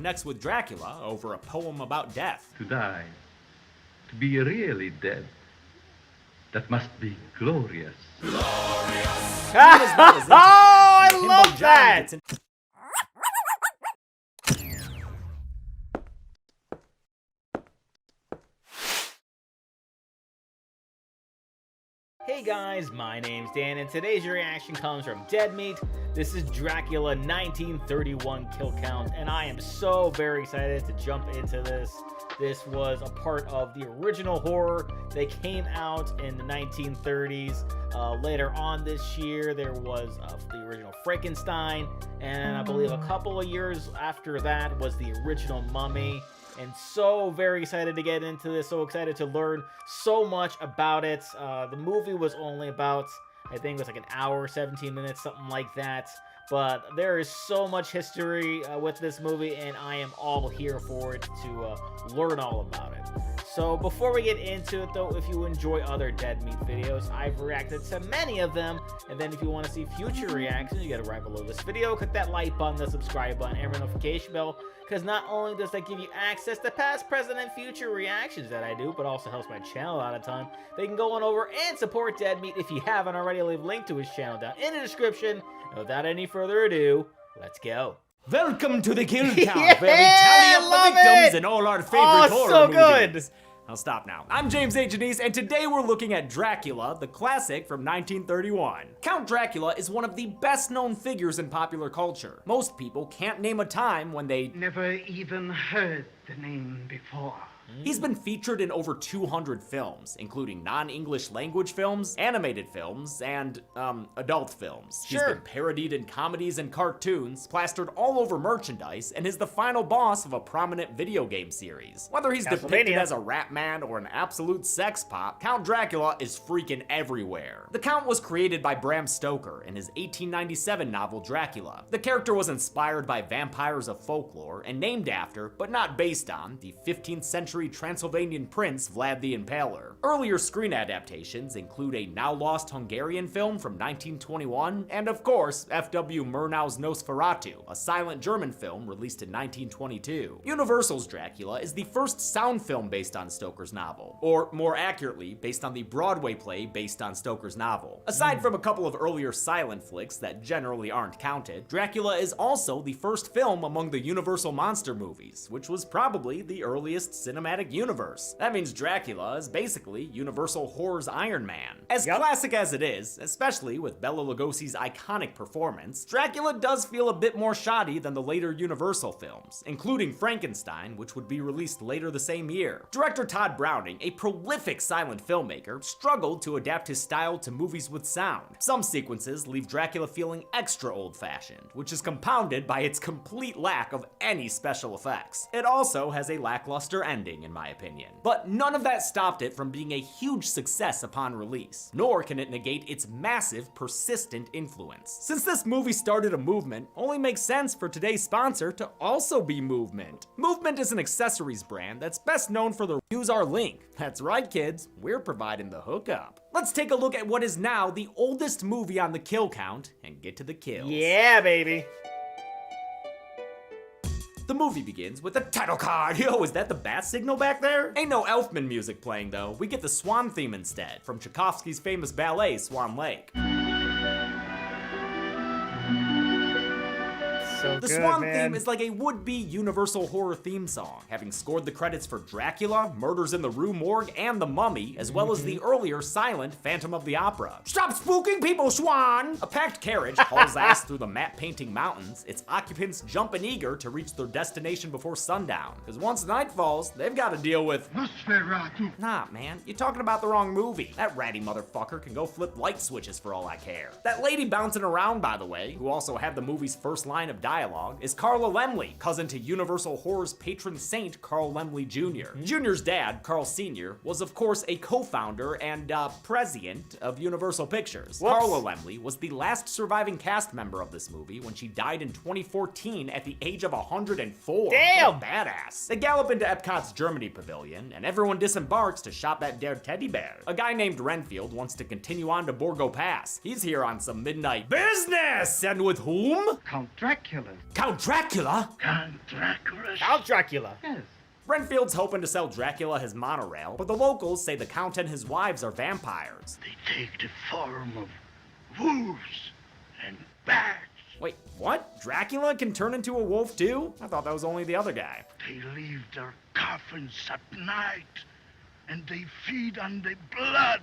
connects with Dracula over a poem about death. To die, to be really dead, that must be glorious. Oh, I love that! Hey guys, my name's Dan, and today's reaction comes from Dead Meat. This is Dracula 1931 kill count, and I am so very excited to jump into this. This was a part of the original horror that came out in the 1930s. Later on this year, there was the original Frankenstein, and I believe a couple of years after that was the original Mummy. And so very excited to get into this, so excited to learn so much about it. The movie was only about, I think it was like an hour, 17 minutes, something like that. But there is so much history with this movie, and I am all here for it to learn all about it. So before we get into it though, if you enjoy other Dead Meat videos, I've reacted to many of them. And then if you want to see future reactions, you gotta right below this video, click that like button, the subscribe button, and the notification bell. Because not only does that give you access to past, present, and future reactions that I do, but also helps my channel out a ton. They can go on over and support Dead Meat if you haven't already. I'll leave a link to his channel down in the description. And without any further ado, let's go. Welcome to the kill count, where we tally up the victims in all our favorite horror movies. I'll stop now. I'm James A. Janice, and today we're looking at Dracula, the classic from 1931. Count Dracula is one of the best-known figures in popular culture. Most people can't name a time when they never even heard the name before. He's been featured in over 200 films, including non-English language films, animated films, and, adult films. He's been parodied in comedies and cartoons, plastered all over merchandise, and is the final boss of a prominent video game series. Whether he's depicted as a rat man or an absolute sex pot, Count Dracula is freaking everywhere. The Count was created by Bram Stoker in his 1897 novel Dracula. The character was inspired by vampires of folklore and named after, but not based on, the 15th century Transylvanian prince Vlad the Impaler. Earlier screen adaptations include a now-lost Hungarian film from 1921, and of course, F.W. Murnau's Nosferatu, a silent German film released in 1922. Universal's Dracula is the first sound film based on Stoker's novel, or more accurately, based on the Broadway play based on Stoker's novel. Aside from a couple of earlier silent flicks that generally aren't counted, Dracula is also the first film among the Universal monster movies, which was probably the earliest cinematic universe. That means Dracula is basically Universal Horror's Iron Man. As classic as it is, especially with Bela Lugosi's iconic performance, Dracula does feel a bit more shoddy than the later Universal films, including Frankenstein, which would be released later the same year. Director Todd Browning, a prolific silent filmmaker, struggled to adapt his style to movies with sound. Some sequences leave Dracula feeling extra old-fashioned, which is compounded by its complete lack of any special effects. It also has a lackluster ending, in my opinion. But none of that stopped it from being a huge success upon release, nor can it negate its massive, persistent influence. Since this movie started a movement, only makes sense for today's sponsor to also be Movement. Movement is an accessories brand that's best known for the Use Our Link. That's right, kids, we're providing the hookup. Let's take a look at what is now the oldest movie on the kill count and get to the kills. Yeah, baby. The movie begins with the title card. Yo, is that the bat signal back there? Ain't no Elfman music playing though. We get the Swan theme instead, from Tchaikovsky's famous ballet, Swan Lake. So the Swan theme is like a would-be Universal horror theme song, having scored the credits for Dracula, Murders in the Rue Morgue, and The Mummy, as well as the earlier silent Phantom of the Opera. Stop spooking people, Swan! A packed carriage hauls ass through the matte-painting mountains, its occupants jumping eager to reach their destination before sundown, because once night falls, they've got to deal with Nosferatu. Nah, man, you're talking about the wrong movie. That ratty motherfucker can go flip light switches for all I care. That lady bouncing around, by the way, who also had the movie's first line of dialogue, is Carla Laemmle, cousin to Universal Horror's patron saint Carl Laemmle Jr. Jr.'s dad, Carl Sr., was of course a co-founder and president of Universal Pictures. Carla Laemmle was the last surviving cast member of this movie when she died in 2014 at the age of 104. Damn! What a badass. They gallop into Epcot's Germany pavilion, and everyone disembarks to shop at Der Teddy Bear. A guy named Renfield wants to continue on to Borgo Pass. He's here on some midnight business! And with whom? Count Dracula. Count Dracula? Count Dracula? Count Dracula. Yes. Renfield's hoping to sell Dracula his monorail, but the locals say the Count and his wives are vampires. They take the form of wolves and bats. Wait, what? Dracula can turn into a wolf too? I thought that was only the other guy. They leave their coffins at night, and they feed on the blood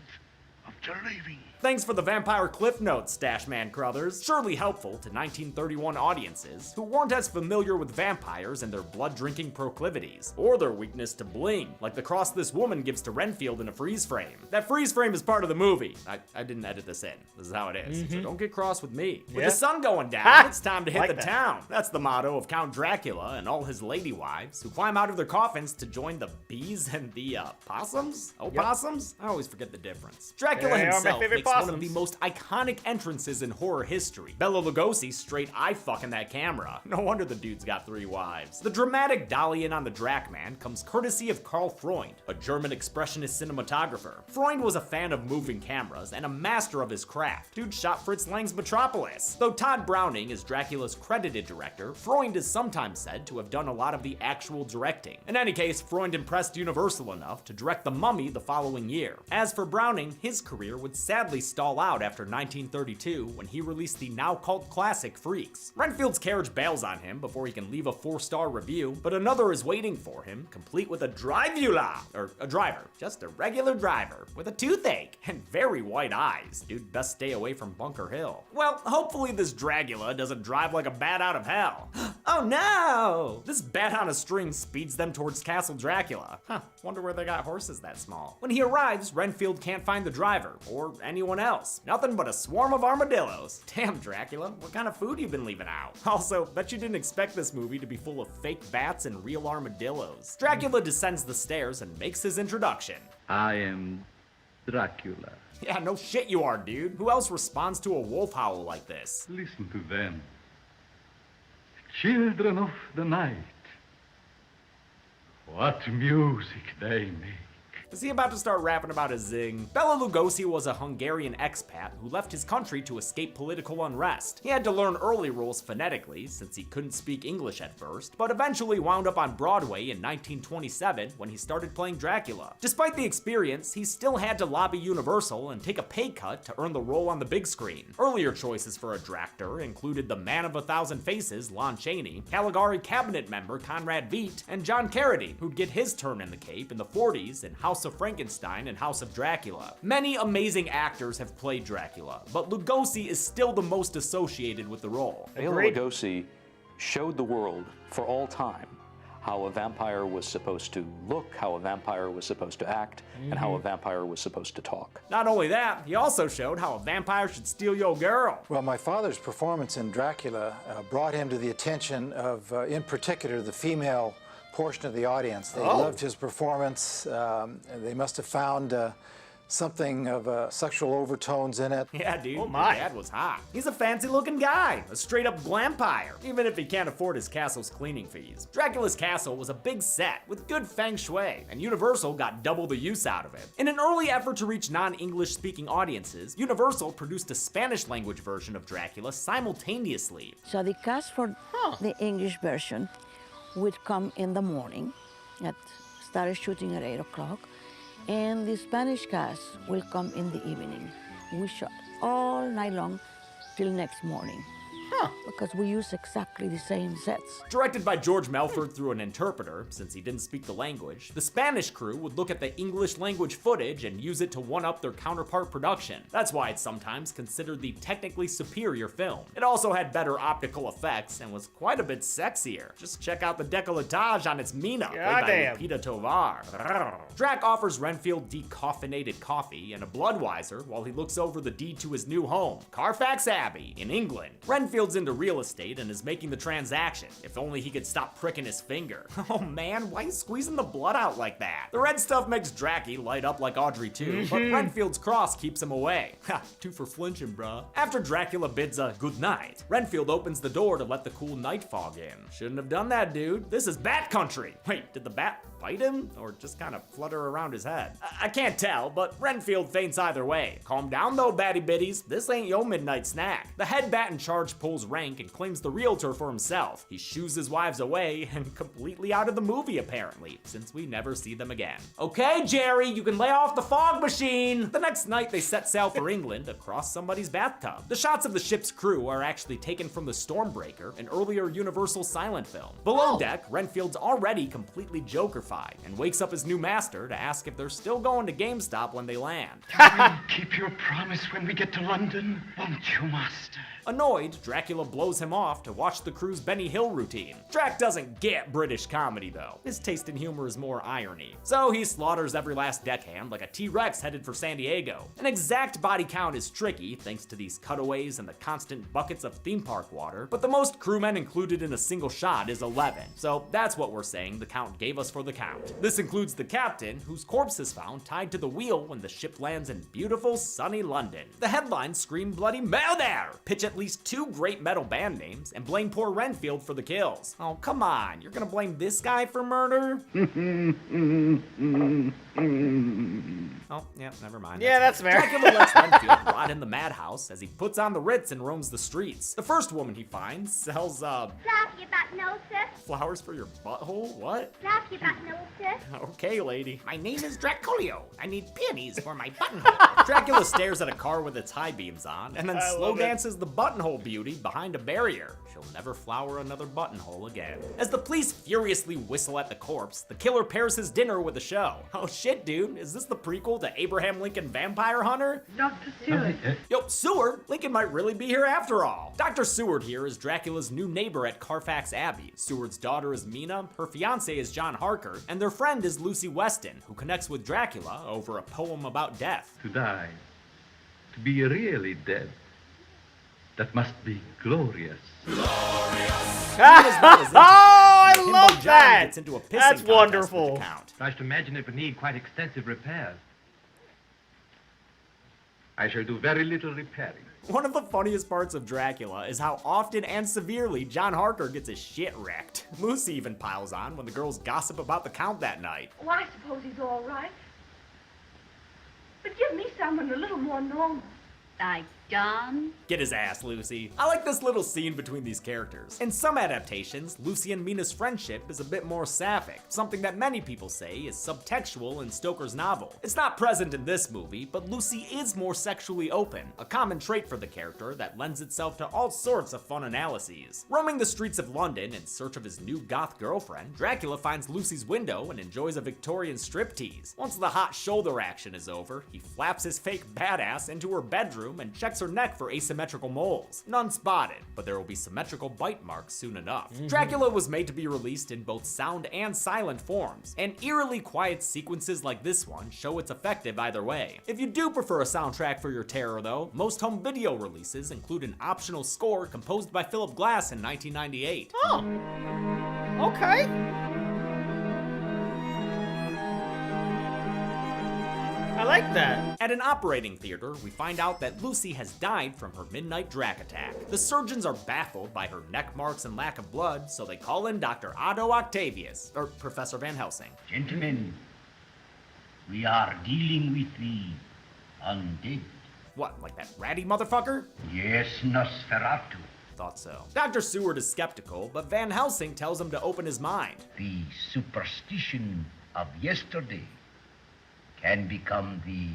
of the living. Thanks for the vampire cliff notes, Stashman Crothers. Surely helpful to 1931 audiences who weren't as familiar with vampires and their blood-drinking proclivities, or their weakness to bling, like the cross this woman gives to Renfield in a freeze frame. That freeze frame is part of the movie. I didn't edit this in. This is how it is. So don't get cross with me. With the sun going down, it's time to hit the town. That's the motto of Count Dracula and all his lady wives, who climb out of their coffins to join the bees and the possums? Opossums? I always forget the difference. Dracula himself makes one of the most iconic entrances in horror history. Bela Lugosi straight eye-fucking that camera. No wonder the dude's got 3 wives. The dramatic dolly-in on the Dracman comes courtesy of Karl Freund, a German expressionist cinematographer. Freund was a fan of moving cameras and a master of his craft. Dude shot Fritz Lang's Metropolis. Though Todd Browning is Dracula's credited director, Freund is sometimes said to have done a lot of the actual directing. In any case, Freund impressed Universal enough to direct The Mummy the following year. As for Browning, his career would sadly stall out after 1932 when he released the now cult classic Freaks. Renfield's carriage bails on him before he can leave a 4-star review, but another is waiting for him, complete with a drivula, or a driver, just a regular driver, with a toothache and very white eyes. Dude, best stay away from Bunker Hill. Well, hopefully this Dracula doesn't drive like a bat out of hell. Oh no! This bat on a string speeds them towards Castle Dracula. Wonder where they got horses that small. When he arrives, Renfield can't find the driver, or anyone else. Nothing but a swarm of armadillos. Damn, Dracula, what kind of food you been leaving out? Also, bet you didn't expect this movie to be full of fake bats and real armadillos. Dracula descends the stairs and makes his introduction. I am Dracula. Yeah, no shit you are, dude. Who else responds to a wolf howl like this? Listen to them. Children of the night. What music they make. Is he about to start rapping about a zing? Bela Lugosi was a Hungarian expat who left his country to escape political unrest. He had to learn early rules phonetically since he couldn't speak English at first, but eventually wound up on Broadway in 1927 when he started playing Dracula. Despite the experience, he still had to lobby Universal and take a pay cut to earn the role on the big screen. Earlier choices for a Dractor included the Man of a Thousand Faces, Lon Chaney, Caligari cabinet member Conrad Veidt, and John Carradine, who'd get his turn in the cape in the 40s in House of Frankenstein and House of Dracula. Many amazing actors have played Dracula, but Lugosi is still the most associated with the role. Bela Lugosi showed the world for all time how a vampire was supposed to look, how a vampire was supposed to act, and how a vampire was supposed to talk. Not only that, he also showed how a vampire should steal your girl. Well, my father's performance in Dracula brought him to the attention of, in particular, the female portion of the audience. They loved his performance. They must have found something of sexual overtones in it. Yeah, dude, Oh my. Your dad was hot. He's a fancy-looking guy, a straight-up glampire, even if he can't afford his castle's cleaning fees. Dracula's castle was a big set with good feng shui, and Universal got double the use out of it. In an early effort to reach non-English speaking audiences, Universal produced a Spanish-language version of Dracula simultaneously. So the cast for the English version would come in the morning, started shooting at 8 o'clock, and the Spanish cast will come in the evening. We shot all night long till next morning. Because we use exactly the same sets. Directed by George Melford through an interpreter, since he didn't speak the language, the Spanish crew would look at the English language footage and use it to one-up their counterpart production. That's why it's sometimes considered the technically superior film. It also had better optical effects and was quite a bit sexier. Just check out the décolletage on its Mina, played by Lupita Tovar. Drac offers Renfield decaffeinated coffee and a Bloodweiser while he looks over the deed to his new home, Carfax Abbey, in England. Renfield's into real estate and is making the transaction. If only he could stop pricking his finger. Oh man, why are you squeezing the blood out like that? The red stuff makes Dracky light up like Audrey too, but Renfield's cross keeps him away. Ha, 2 for flinching, bruh. After Dracula bids a good night, Renfield opens the door to let the cool night fog in. Shouldn't have done that, dude. This is bat country. Wait, did the bat bite him? Or just kind of flutter around his head? I can't tell, but Renfield faints either way. Calm down though, batty biddies. This ain't your midnight snack. The head bat in charge pulls Cole's rank and claims the realtor for himself. He shoos his wives away and completely out of the movie apparently, since we never see them again. Okay, Jerry, you can lay off the fog machine! The next night they set sail for England across somebody's bathtub. The shots of the ship's crew are actually taken from the Stormbreaker, an earlier Universal silent film. Below deck, Renfield's already completely Joker-fied and wakes up his new master to ask if they're still going to GameStop when they land. Keep your promise when we get to London, won't you, Master? Annoyed, Dracula blows him off to watch the crew's Benny Hill routine. Drac doesn't get British comedy though. His taste in humor is more irony. So he slaughters every last deckhand like a T-Rex headed for San Diego. An exact body count is tricky thanks to these cutaways and the constant buckets of theme park water, but the most crewmen included in a single shot is 11. So that's what we're saying the count gave us for the count. This includes the captain, whose corpse is found tied to the wheel when the ship lands in beautiful sunny London. The headlines scream bloody murder! Pitch at least 2 great metal band names and blame poor Renfield for the kills. Oh, come on, you're gonna blame this guy for murder? Oh, yeah, never mind. Yeah, that's fair. Dracula lets Renfield rot in the madhouse as he puts on the Ritz and roams the streets. The first woman he finds sells, Flop your butt nose, sir. flowers for your butthole? What? Flop your butt nose, sir. Okay, lady. My name is Draculio. I need peonies for my buttonhole. Dracula stares at a car with its high beams on and then slow dances the buttonhole beauty behind a barrier. She'll never flower another buttonhole again. As the police furiously whistle at the corpse, the killer pairs his dinner with a show. Oh shit, dude. Is this the prequel to Abraham Lincoln Vampire Hunter? Dr. Seward. Yo, Seward? Lincoln might really be here after all. Dr. Seward here is Dracula's new neighbor at Carfax Abbey. Seward's daughter is Mina, her fiance is John Harker, and their friend is Lucy Weston, who connects with Dracula over a poem about death. To die, to be really dead, that must be glorious. Oh, I love that! Gets into a pissing That's contest wonderful. with the Count. I should imagine it would need quite extensive repairs. I shall do very little repairing. One of the funniest parts of Dracula is how often and severely John Harker gets his shit wrecked. Lucy even piles on when the girls gossip about the Count that night. Oh, I suppose he's all right. But give me someone a little more normal. Like John? Get his ass, Lucy. I like this little scene between these characters. In some adaptations, Lucy and Mina's friendship is a bit more sapphic, something that many people say is subtextual in Stoker's novel. It's not present in this movie, but Lucy is more sexually open, a common trait for the character that lends itself to all sorts of fun analyses. Roaming the streets of London in search of his new goth girlfriend, Dracula finds Lucy's window and enjoys a Victorian striptease. Once the hot shoulder action is over, he flaps his fake badass into her bedroom and checks her neck for asymmetrical moles. None spotted, but there will be symmetrical bite marks soon enough. Dracula was made to be released in both sound and silent forms, and eerily quiet sequences like this one show it's effective either way. If you do prefer a soundtrack for your terror though, most home video releases include an optional score composed by Philip Glass in 1998. Oh, okay. I like that. At an operating theater, we find out that Lucy has died from her midnight Drac attack. The surgeons are baffled by her neck marks and lack of blood, so they call in Dr. Otto Octavius, or Professor Van Helsing. Gentlemen, we are dealing with the undead. What, like that ratty motherfucker? Yes, Nosferatu. Thought so. Dr. Seward is skeptical, but Van Helsing tells him to open his mind. The superstition of yesterday can become the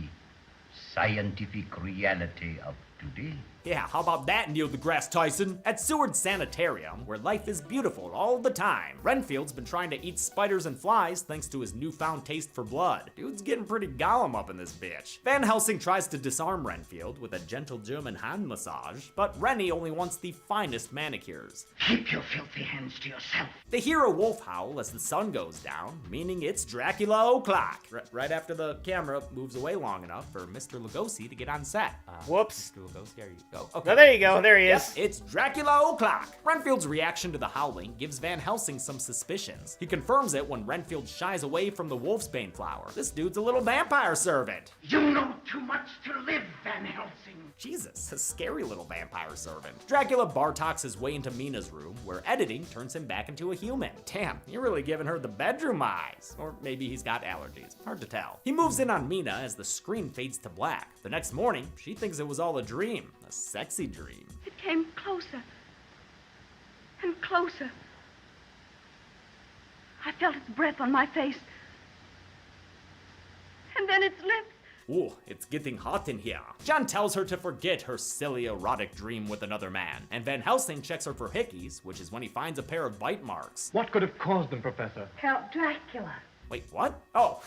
scientific reality of today. Yeah, how about that, Neil deGrasse Tyson? At Seward's sanitarium, where life is beautiful all the time, Renfield's been trying to eat spiders and flies thanks to his newfound taste for blood. Dude's getting pretty Gollum up in this bitch. Van Helsing tries to disarm Renfield with a gentle German hand massage, but Rennie only wants the finest manicures. Keep your filthy hands to yourself. They hear a wolf howl as the sun goes down, meaning it's Dracula o'clock. Right after the camera moves away long enough for Mr. Lugosi to get on set. Whoops. Mr. Lugosi, there you go. Oh, there you go. There he is. Yep, it's Dracula o'clock. Renfield's reaction to the howling gives Van Helsing some suspicions. He confirms it when Renfield shies away from the wolfsbane flower. This dude's a little vampire servant. You know too much to live, Van Helsing. Jesus, a scary little vampire servant. Dracula Bartoks his way into Mina's room, where editing turns him back into a human. Damn, you're really giving her the bedroom eyes. Or maybe he's got allergies. Hard to tell. He moves in on Mina as the screen fades to black. The next morning, she thinks it was all a dream. A sexy dream. It came closer, and closer. I felt its breath on my face. And then its lips. Ooh, it's getting hot in here. John tells her to forget her silly erotic dream with another man, and Van Helsing checks her for hickeys, which is when he finds a pair of bite marks. What could have caused them, Professor? Count Dracula. Wait, what? Oh,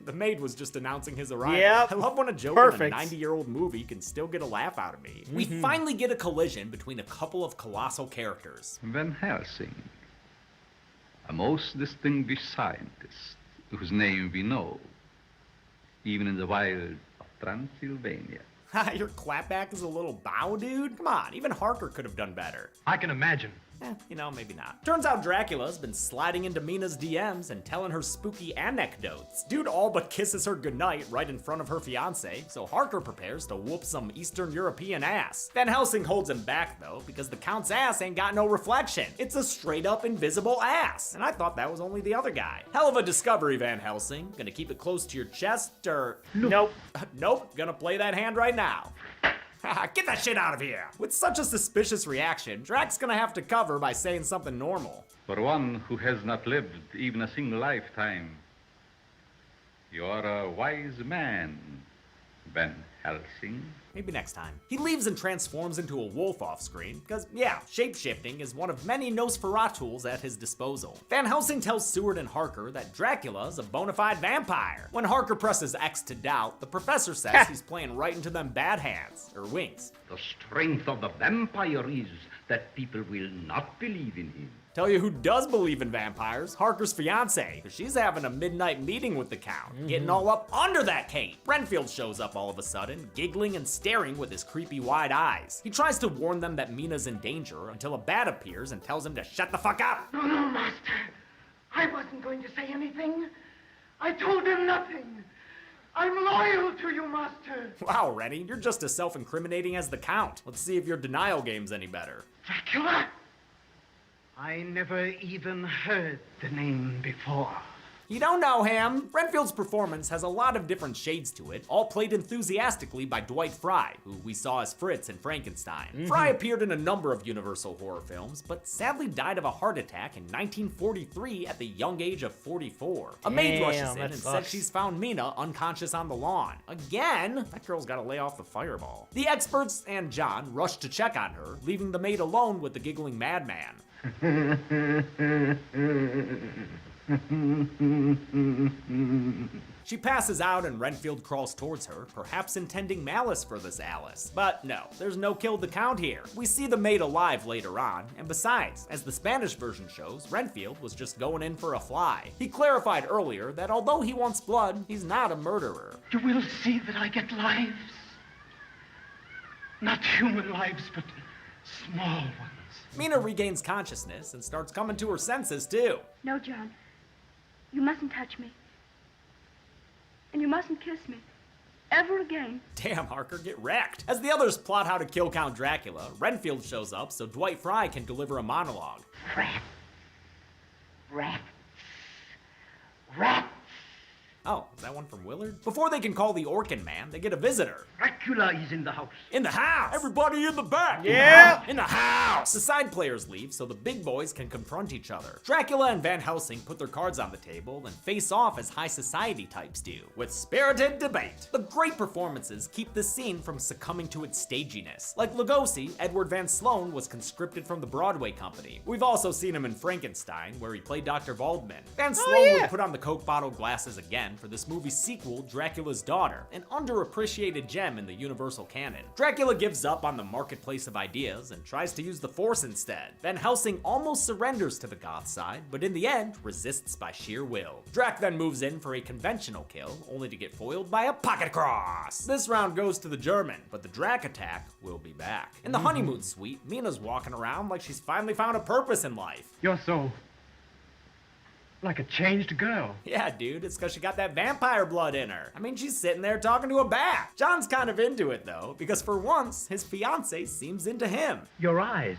the maid was just announcing his arrival. Yep. I love when a joke in a 90-year-old movie can still get a laugh out of me. We finally get a collision between a couple of colossal characters. Van Helsing, a most distinguished scientist whose name we know, even in the wild of Transylvania. Your clapback is a little bow, dude? Come on, even Harker could have done better. I can imagine. Maybe not. Turns out Dracula's been sliding into Mina's DMs and telling her spooky anecdotes. Dude all but kisses her goodnight right in front of her fiance, so Harker prepares to whoop some Eastern European ass. Van Helsing holds him back though, because the Count's ass ain't got no reflection. It's a straight up invisible ass, and I thought that was only the other guy. Hell of a discovery, Van Helsing. Gonna keep it close to your chest, or... Nope. Nope, gonna play that hand right now. Get that shit out of here! With such a suspicious reaction, Drax gonna have to cover by saying something normal. For one who has not lived even a single lifetime, you are a wise man, Van Helsing. Maybe next time. He leaves and transforms into a wolf off screen, because yeah, shapeshifting is one of many Nosferatu's at his disposal. Van Helsing tells Seward and Harker that Dracula's a bona fide vampire. When Harker presses X to doubt, the professor says he's playing right into them bad hands, or wings. The strength of the vampire is that people will not believe in him. Tell you who does believe in vampires, Harker's fiance. She's having a midnight meeting with the Count, getting all up under that cape. Renfield shows up all of a sudden, giggling and staring with his creepy wide eyes. He tries to warn them that Mina's in danger until a bat appears and tells him to shut the fuck up. No, Master. I wasn't going to say anything. I told him nothing. I'm loyal to you, Master. Wow, Rennie, you're just as self-incriminating as the Count. Let's see if your denial game's any better. Dracula? I never even heard the name before. You don't know him. Renfield's performance has a lot of different shades to it, all played enthusiastically by Dwight Frye, who we saw as Fritz in Frankenstein. Frye appeared in a number of Universal horror films, but sadly died of a heart attack in 1943 at the young age of 44. A maid rushes in and says she's found Mina unconscious on the lawn. Again? That girl's gotta lay off the fireball. The experts and John rush to check on her, leaving the maid alone with the giggling madman. She passes out and Renfield crawls towards her, perhaps intending malice for this Alice. But no, there's no kill the Count here. We see the maid alive later on, and besides, as the Spanish version shows, Renfield was just going in for a fly. He clarified earlier that although he wants blood, he's not a murderer. You will see that I get lives. Not human lives, but small ones. Mina regains consciousness and starts coming to her senses too. No, John. You mustn't touch me. And you mustn't kiss me. Ever again. Damn, Harker, get wrecked. As the others plot how to kill Count Dracula, Renfield shows up so Dwight Frye can deliver a monologue. Rats. Rats. Oh, is that one from Willard? Before they can call the Orkin Man, they get a visitor. Dracula is in the house. In the house! Everybody in the back! Yeah! In the house! The side players leave so the big boys can confront each other. Dracula and Van Helsing put their cards on the table and face off as high society types do, with spirited debate. The great performances keep this scene from succumbing to its staginess. Like Lugosi, Edward Van Sloan was conscripted from the Broadway company. We've also seen him in Frankenstein, where he played Dr. Waldman. Van Sloan would put on the Coke bottle glasses again for this movie's sequel, Dracula's Daughter, an underappreciated gem in the Universal canon. Dracula gives up on the marketplace of ideas and tries to use the Force instead. Van Helsing almost surrenders to the goth side, but in the end, resists by sheer will. Drac then moves in for a conventional kill, only to get foiled by a pocket cross. This round goes to the German, but the Drac attack will be back. In the honeymoon suite, Mina's walking around like she's finally found a purpose in life. You're so... like a changed girl. Yeah, dude, it's because she got that vampire blood in her. I mean, she's sitting there talking to a bat. John's kind of into it, though, because for once, his fiancé seems into him. Your eyes,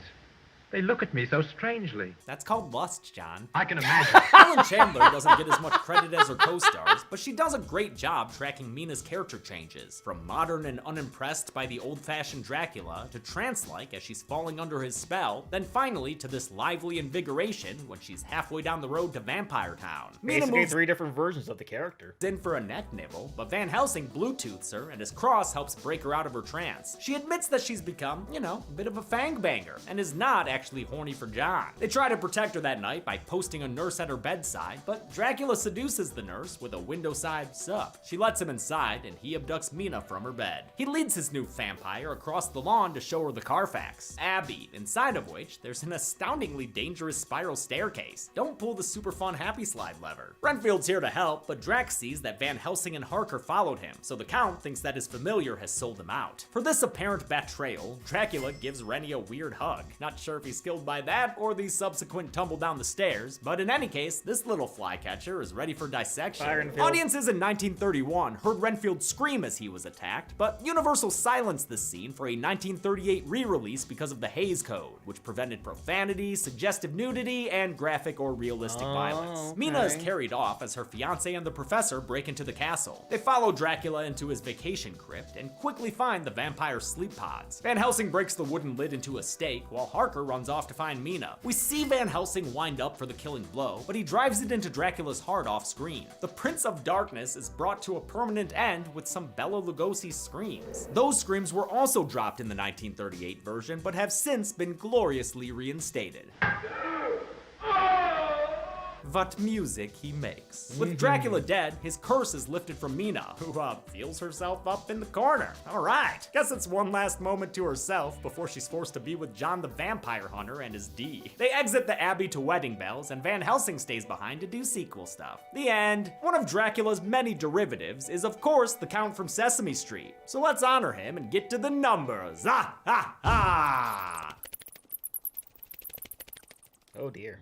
They look at me so strangely. That's called lust, John. I can imagine. Helen Chandler doesn't get as much credit as her co-stars, but she does a great job tracking Mina's character changes, from modern and unimpressed by the old-fashioned Dracula to trance-like as she's falling under his spell, then finally to this lively invigoration when she's halfway down the road to Vampire Town. Mina Basically moves 3 different versions of the character. in for a neck nibble, but Van Helsing Bluetooths her, and his cross helps break her out of her trance. She admits that she's become, you know, a bit of a fangbanger, and is not actually horny for John. They try to protect her that night by posting a nurse at her bedside, but Dracula seduces the nurse with a window-side sup. She lets him inside, and he abducts Mina from her bed. He leads his new vampire across the lawn to show her the Carfax, Abbey, inside of which there's an astoundingly dangerous spiral staircase. Don't pull the super fun happy slide lever. Renfield's here to help, but Drax sees that Van Helsing and Harker followed him, so the Count thinks that his familiar has sold him out. For this apparent betrayal, Dracula gives Rennie a weird hug. Not sure if he's killed by that or the subsequent tumble down the stairs, but in any case, this little flycatcher is ready for dissection. Audiences in 1931 heard Renfield scream as he was attacked, but Universal silenced this scene for a 1938 re-release because of the Hays Code, which prevented profanity, suggestive nudity, and graphic or realistic violence. Mina is carried off as her fiancé and the professor break into the castle. They follow Dracula into his vacation crypt and quickly find the vampire sleep pods. Van Helsing breaks the wooden lid into a stake while Harker runs off to find Mina. We see Van Helsing wind up for the killing blow, but he drives it into Dracula's heart off screen. The Prince of Darkness is brought to a permanent end with some Bela Lugosi screams. Those screams were also dropped in the 1938 version, but have since been gloriously reinstated. What music he makes. With Dracula dead, his curse is lifted from Mina, who feels herself up in the corner. All right, guess it's one last moment to herself before she's forced to be with John the Vampire Hunter and his D. They exit the Abbey to wedding bells, and Van Helsing stays behind to do sequel stuff. The end. One of Dracula's many derivatives is, of course, the Count from Sesame Street. So let's honor him and get to the numbers. Ah, ah, ah! Oh dear.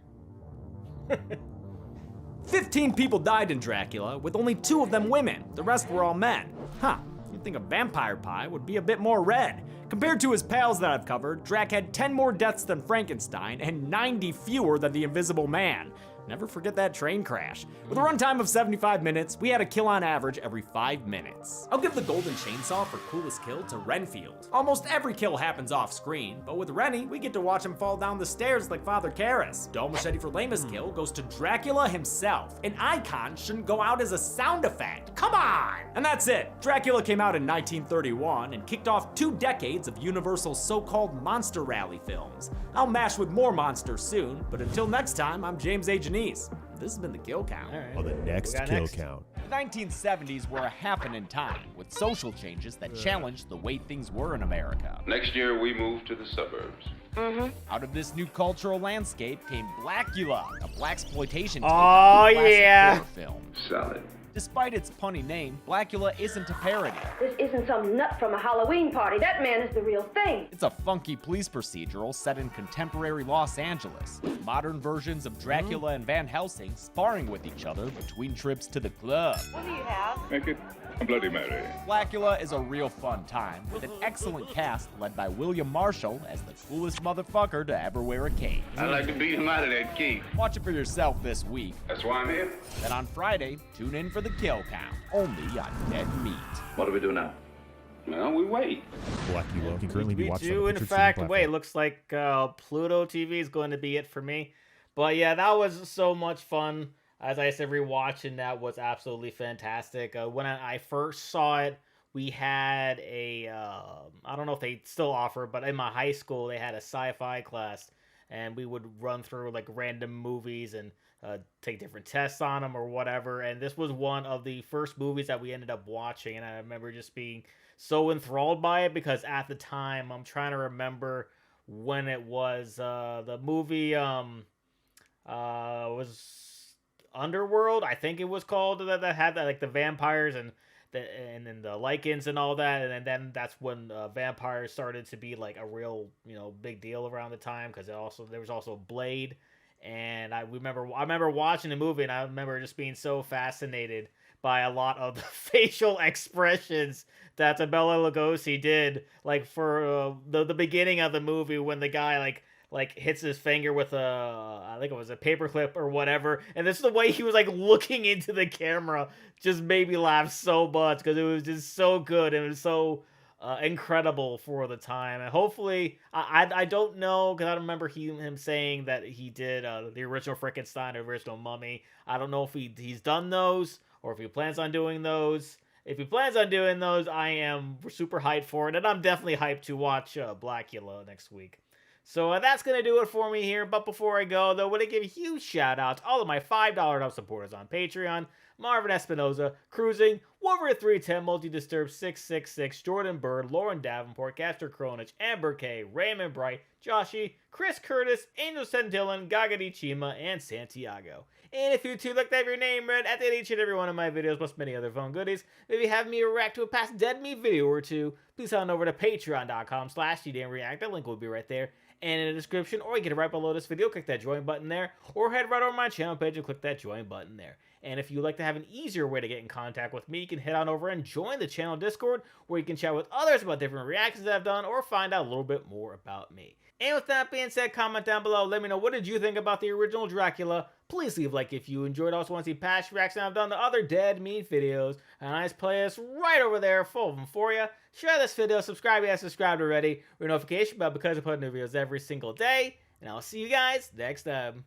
15 people died in Dracula, with only 2 of them women. The rest were all men. Huh, you'd think a vampire pie would be a bit more red. Compared to his pals that I've covered, Drac had 10 more deaths than Frankenstein and 90 fewer than the Invisible Man. Never forget that train crash. With a runtime of 75 minutes, we had a kill on average every 5 minutes. I'll give the golden chainsaw for coolest kill to Renfield. Almost every kill happens off screen, but with Rennie, we get to watch him fall down the stairs like Father Karras. Dull machete for lamest kill goes to Dracula himself. An icon shouldn't go out as a sound effect. Come on! And that's it. Dracula came out in 1931 and kicked off 2 decades of Universal's so-called monster rally films. I'll mash with more monsters soon, but until next time, I'm James A. Janice. This has been the Kill Count. On the next Kill Count. The 1970s were a happening time with social changes that challenged the way things were in America. Next year, we move to the suburbs. Out of this new cultural landscape came Blackula, a blaxploitation take Oh, on a classic yeah. horror film. Solid. Despite its punny name, Blackula isn't a parody. This isn't some nut from a Halloween party. That man is the real thing. It's a funky police procedural set in contemporary Los Angeles, with modern versions of Dracula and Van Helsing sparring with each other between trips to the club. What do you have? Make it a Bloody Mary. Blackula is a real fun time, with an excellent cast led by William Marshall as the coolest motherfucker to ever wear a cape. I'd like to beat him out of that key. Watch it for yourself this week. That's why I'm here. Then on Friday, tune in for the Kill Count, only on Dead Meat. What do we do now? Well, we wait. Blackula can currently be We watched on do, the in Picture fact, Streaming wait, platform. looks like Pluto TV is going to be it for me. But yeah, that was so much fun. As I said, rewatching that was absolutely fantastic. When I first saw it, we had a, I don't know if they still offer, but in my high school, they had a sci-fi class, and we would run through like random movies and take different tests on them or whatever. And this was one of the first movies that we ended up watching, and I remember just being so enthralled by it because at the time, I'm trying to remember when it was, the movie was Underworld, I think it was called, that had that, like the vampires and then the lichens and all that, and then that's when vampires started to be like a real, you know, big deal around the time, because there was also Blade. And I remember watching the movie, and I remember just being so fascinated by a lot of the facial expressions that Bela Lugosi did, like for the beginning of the movie when the guy like like hits his finger with I think it was a paperclip or whatever, and this is the way he was like looking into the camera just made me laugh so much because it was just so good and it was so incredible for the time. And hopefully, I don't know because I don't remember him saying that he did the original Frankenstein, or original Mummy. I don't know if he's done those or if he plans on doing those. If he plans on doing those, I am super hyped for it, and I'm definitely hyped to watch Blackula next week. So that's going to do it for me here. But before I go, though, I want to give a huge shout out to all of my $5 supporters on Patreon. Marvin Espinoza, Cruising, Wolverine 310, Multi-Disturb 666, Jordan Bird, Lauren Davenport, Castor Kronich, Amber K, Raymond Bright, Joshy, Chris Curtis, Angel Centillon, Gagadi Chima, and Santiago. And if you too like to have your name read at the end of each and every one of my videos, plus many other fun goodies, maybe have me react to a past Dead Meat video or two, please head on over to patreon.com/Reactor. Link will be right there and in the description, or you get it right below this video. Click that join button there, or head right over my channel page and click that join button there. And if you'd like to have an easier way to get in contact with me, you can head on over and join the channel Discord, where you can chat with others about different reactions that I've done, or find out a little bit more about me. And with that being said, comment down below. Let me know, what did you think about the original Dracula? Please leave a like if you enjoyed. Also want to see past reactions I've done to other Dead Meat videos. A nice playlist right over there full of them for you. Share this video, subscribe if you haven't subscribed already. Ring notification bell because I put new videos every single day. And I'll see you guys next time.